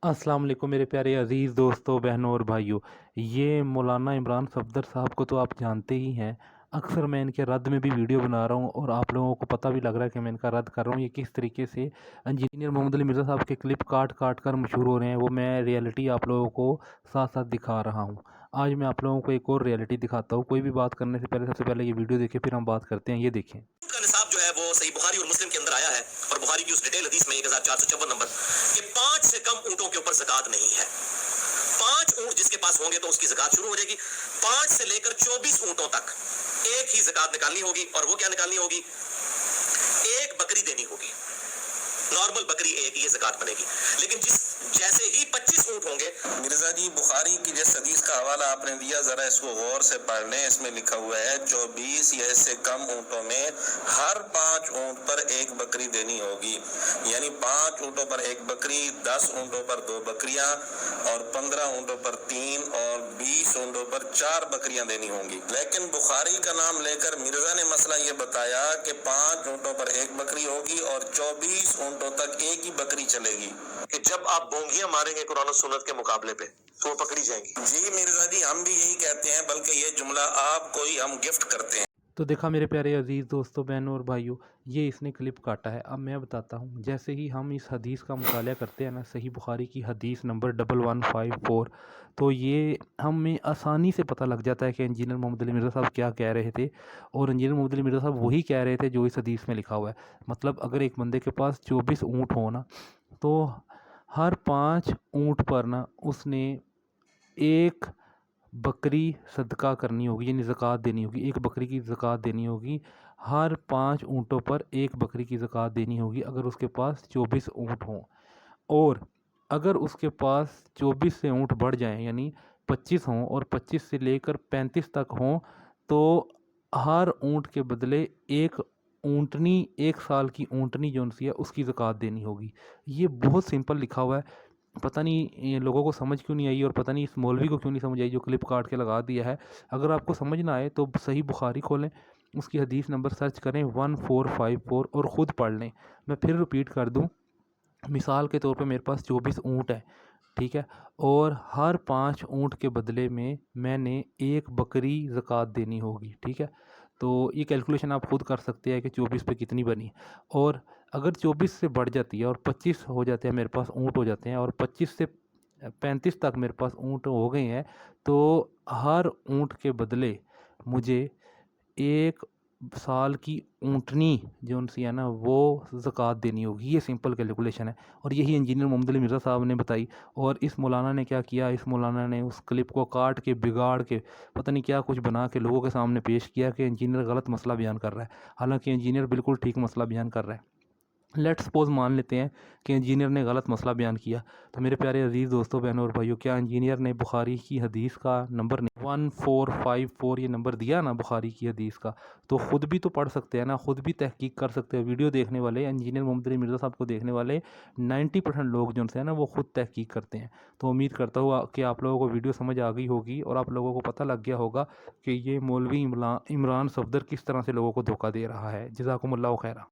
अस्सलाम वालेकुम मेरे प्यारे अज़ीज़ दोस्तों, बहनों और भाइयों। ये मौलाना इमरान सफदर साहब को तो आप जानते ही हैं। अक्सर मैं इनके रद्द में भी वीडियो बना रहा हूँ और आप लोगों को पता भी लग रहा है कि मैं इनका रद्द कर रहा हूँ। ये किस तरीके से इंजीनियर मोहम्मद अली मिर्ज़ा साहब के क्लिप काट काट कर मशहूर हो रहे हैं, वो मैं रियलिटी आप लोगों को साथ साथ दिखा रहा हूँ। आज मैं आप लोगों को एक और रियलिटी दिखाता हूँ। कोई भी बात करने से पहले सबसे पहले ये वीडियो देखें, फिर हम बात करते हैं। ये देखें का निसाब जो है वो सही बुखारी और मुस्लिम के अंदर आया है, और बुखारी की उस डिटेल हदीस में 1454 नंबर कि 5 से कम ऊंटों के ऊपर ज़कात नहीं है। 5 ऊंट जिसके पास होंगे तो उसकी ज़कात शुरू हो जाएगी। 5 से लेकर 24 ऊंटों तक एक ही ज़कात निकालनी होगी, और वो क्या निकालनी होगी? एक बकरी देनी होगी। नॉर्मल बकरी एक ही ज़कात बनेगी। लेकिन जैसे ही 25 ऊंट होंगे। मिर्जा जी, बुखारी की जिस हदीस का हवाला आपने दिया, जरा इसको गौर से पढ़ लें। इसमें लिखा हुआ है 24 या इससे कम ऊंटों में हर 5 ऊंट पर एक बकरी देनी होगी। यानी 5 ऊंटों पर एक बकरी, 10 ऊंटों पर 2 बकरियां, और 15 ऊंटों पर 3, और 20 ऊंटों पर 4 बकरियां देनी होंगी। लेकिन बुखारी का नाम लेकर मिर्जा ने मसला ये बताया कि 5 ऊंटों पर एक बकरी होगी और 24 ऊंटों तक एक ही बकरी चलेगी। कि जब आप बोंगियां मारेंगे कुरान और सुन्नत के मुकाबले पे तो वो पकड़ी जाएंगी। जी मिर्जा जी, हम भी यही कहते हैं, बल्कि ये जुमला आपको ही हम गिफ्ट करते हैं। तो देखा मेरे प्यारे अजीज़ दोस्तों, बहनों और भाइयों, ये इसने क्लिप काटा है। अब मैं बताता हूँ। जैसे ही हम इस हदीस का मुताला करते हैं ना, सही बुखारी की हदीस नंबर 1154, तो ये हमें आसानी से पता लग जाता है कि इंजीनियर मोहम्मद अली मिर्ज़ा साहब क्या कह रहे थे। और इंजीनियर मोहम्मद अली मिर्ज़ा साहब वही कह रहे थे जो इस हदीस में लिखा हुआ है। मतलब अगर एक बंदे के पास 24 ऊँट हो ना, तो हर 5 ऊँट पर ना उसने एक बकरी सदका करनी होगी, यानी ज़कात देनी होगी। एक बकरी की ज़कात देनी होगी। हर 5 ऊँटों पर एक बकरी की ज़कात देनी होगी अगर उसके पास 24 ऊँट हों। और अगर उसके पास 24 से ऊँट बढ़ जाएं, यानी 25 हों और 25 से लेकर 35 तक हों, तो हर ऊँट के बदले एक ऊँटनी, 1 साल की ऊँटनी जो सी है उसकी ज़कात देनी होगी। ये बहुत सिंपल लिखा हुआ है। पता नहीं ये लोगों को समझ क्यों नहीं आई, और पता नहीं इस मौलवी को क्यों नहीं समझ आई जो क्लिप काट के लगा दिया है। अगर आपको समझ ना आए तो सही बुखारी खोलें, उसकी हदीस नंबर सर्च करें 1454 और ख़ुद पढ़ लें। मैं फिर रिपीट कर दूं। मिसाल के तौर पे मेरे पास 24 ऊँट है, ठीक है, और हर 5 ऊँट के बदले में मैंने एक बकरी ज़कात देनी होगी, ठीक है। तो ये कैलकुलेशन आप ख़ुद कर सकते हैं कि 24 पे कितनी बनी। और अगर 24 से बढ़ जाती है और 25 हो जाते हैं, मेरे पास ऊँट हो जाते हैं, और 25 से 35 तक मेरे पास ऊँट हो गए हैं, तो हर ऊँट के बदले मुझे 1 साल की ऊँटनी जो सी है ना वो ज़कात देनी होगी। ये सिंपल कैलकुलेशन है, और यही इंजीनियर मोहम्मद अली मिर्ज़ा साहब ने बताई। और इस मौलाना ने क्या किया, इस मौलाना ने उस क्लिप को काट के, बिगाड़ के, पता नहीं क्या कुछ बना के लोगों के सामने पेश किया कि इंजीनियर गलत मसला बयान कर रहा है। हालांकि इंजीनियर बिल्कुल ठीक मसला बयान कर रहा है। लेट सपोज मान लेते हैं कि इंजीनियर ने गलत मसला बयान किया, तो मेरे प्यारे अजीज़ दोस्तों, बहनों और भाइयों, क्या इंजीनियर ने बुखारी की हदीस का नंबर 1454 ये नंबर दिया ना बुखारी की हदीस का, तो ख़ुद भी तो पढ़ सकते हैं ना, ख़ुद भी तहकीक कर सकते हैं। वीडियो देखने वाले, इंजीनियर मोहम्मद अली मिर्ज़ा साहब को देखने वाले 90% लोग जो हैं ना वो ख़ुद तहकीक करते हैं। तो उम्मीद करता हूँ कि आप लोगों को वीडियो समझ आ गई होगी और आप लोगों को पता लग गया होगा कि ये मौलवी इमरान सफदर किस तरह से लोगों को धोखा दे रहा है। जज़ाकुमुल्लाह खैरा।